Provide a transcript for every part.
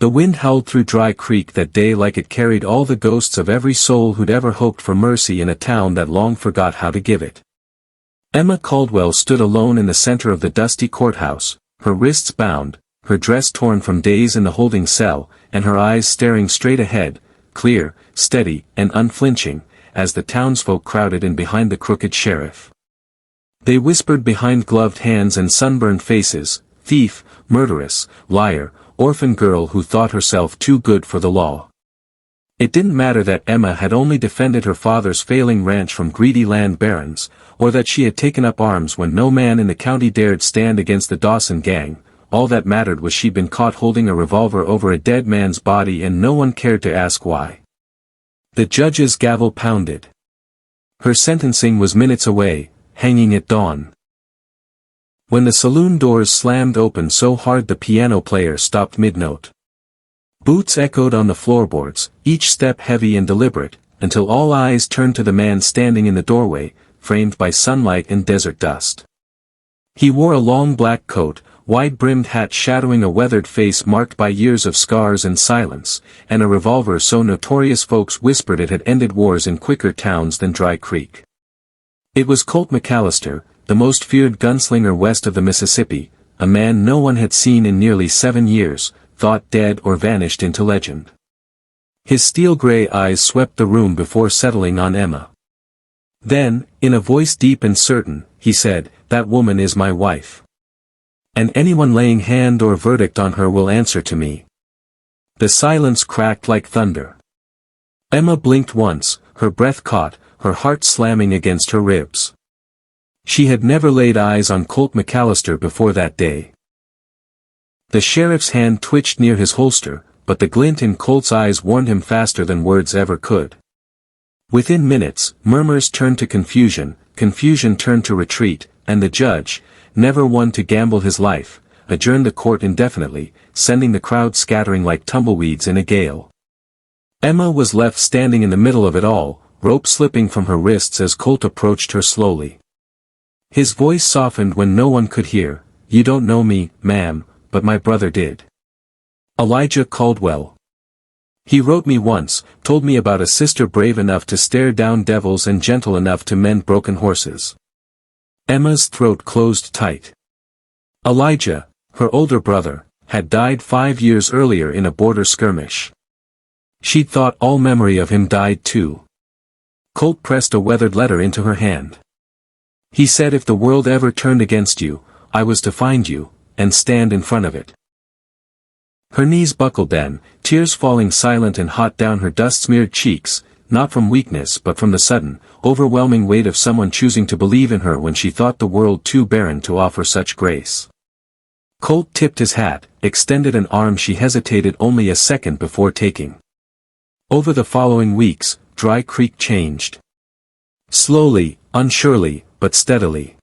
The wind howled through Dry Creek that day like it carried all the ghosts of every soul who'd ever hoped for mercy in a town that long forgot how to give it. Emma Caldwell stood alone in the center of the dusty courthouse, her wrists bound, her dress torn from days in the holding cell, and her eyes staring straight ahead, clear, steady, and unflinching, as the townsfolk crowded in behind the crooked sheriff. They whispered behind gloved hands and sunburned faces, thief, murderess, liar, orphan girl who thought herself too good for the law. It didn't matter that Emma had only defended her father's failing ranch from greedy land barons, or that she had taken up arms when no man in the county dared stand against the Dawson gang. All that mattered was she'd been caught holding a revolver over a dead man's body and no one cared to ask why. The judge's gavel pounded. Her sentencing was minutes away, hanging at dawn. When the saloon doors slammed open so hard the piano player stopped mid-note. Boots echoed on the floorboards, each step heavy and deliberate, until all eyes turned to the man standing in the doorway, framed by sunlight and desert dust. He wore a long black coat, wide-brimmed hat shadowing a weathered face marked by years of scars and silence, and a revolver so notorious folks whispered it had ended wars in quicker towns than Dry Creek. It was Colt McAllister, the most feared gunslinger west of the Mississippi, a man no one had seen in nearly 7 years, thought dead or vanished into legend. His steel-gray eyes swept the room before settling on Emma. Then, in a voice deep and certain, he said, "That woman is my wife. And anyone laying hand or verdict on her will answer to me." The silence cracked like thunder. Emma blinked once, her breath caught, her heart slamming against her ribs. She had never laid eyes on Colt McAllister before that day. The sheriff's hand twitched near his holster, but the glint in Colt's eyes warned him faster than words ever could. Within minutes, murmurs turned to confusion, confusion turned to retreat, and the judge, never one to gamble his life, adjourned the court indefinitely, sending the crowd scattering like tumbleweeds in a gale. Emma was left standing in the middle of it all, rope slipping from her wrists as Colt approached her slowly. His voice softened when no one could hear. "You don't know me, ma'am, but my brother did. Elijah Caldwell. He wrote me once, told me about a sister brave enough to stare down devils and gentle enough to mend broken horses." Emma's throat closed tight. Elijah, her older brother, had died 5 years earlier in a border skirmish. She'd thought all memory of him died too. Colt pressed a weathered letter into her hand. He said if the world ever turned against you, I was to find you, and stand in front of it. Her knees buckled then, tears falling silent and hot down her dust-smeared cheeks, not from weakness but from the sudden, overwhelming weight of someone choosing to believe in her when she thought the world too barren to offer such grace. Colt tipped his hat, extended an arm she hesitated only a second before taking. Over the following weeks, Dry Creek changed. Slowly, unsurely, but steadily.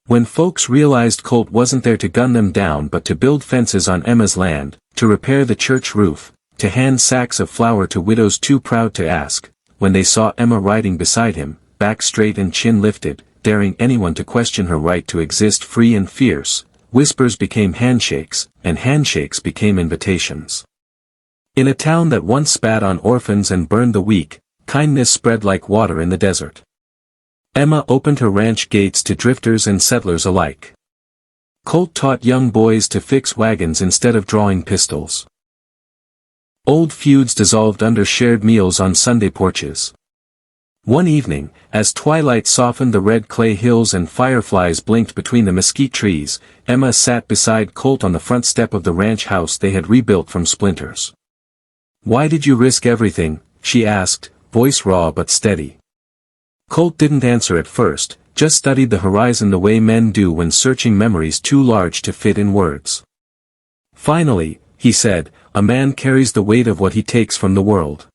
When folks realized Colt wasn't there to gun them down but to build fences on Emma's land, to repair the church roof, to hand sacks of flour to widows too proud to ask, when they saw Emma riding beside him, back straight and chin lifted, daring anyone to question her right to exist free and fierce, whispers became handshakes, and handshakes became invitations. In a town that once spat on orphans and burned the weak, kindness spread like water in the desert. Emma opened her ranch gates to drifters and settlers alike. Colt taught young boys to fix wagons instead of drawing pistols. Old feuds dissolved under shared meals on Sunday porches. One evening, as twilight softened the red clay hills and fireflies blinked between the mesquite trees, Emma sat beside Colt on the front step of the ranch house they had rebuilt from splinters. "Why did you risk everything?" she asked, voice raw but steady. Colt didn't answer at first, just studied the horizon the way men do when searching memories too large to fit in words. Finally, he said, "A man carries the weight of what he takes from the world.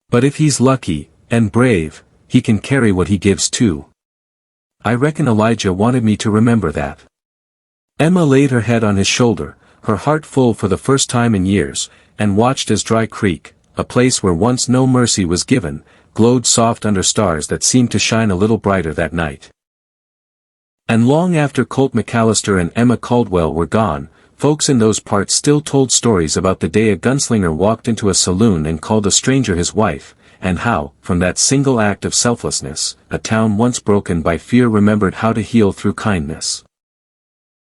But if he's lucky, and brave, he can carry what he gives too. I reckon Elijah wanted me to remember that." Emma laid her head on his shoulder, her heart full for the first time in years, and watched as Dry Creek, a place where once no mercy was given, glowed soft under stars that seemed to shine a little brighter that night. And long after Colt McAllister and Emma Caldwell were gone, folks in those parts still told stories about the day a gunslinger walked into a saloon and called a stranger his wife, and how, from that single act of selflessness, a town once broken by fear remembered how to heal through kindness.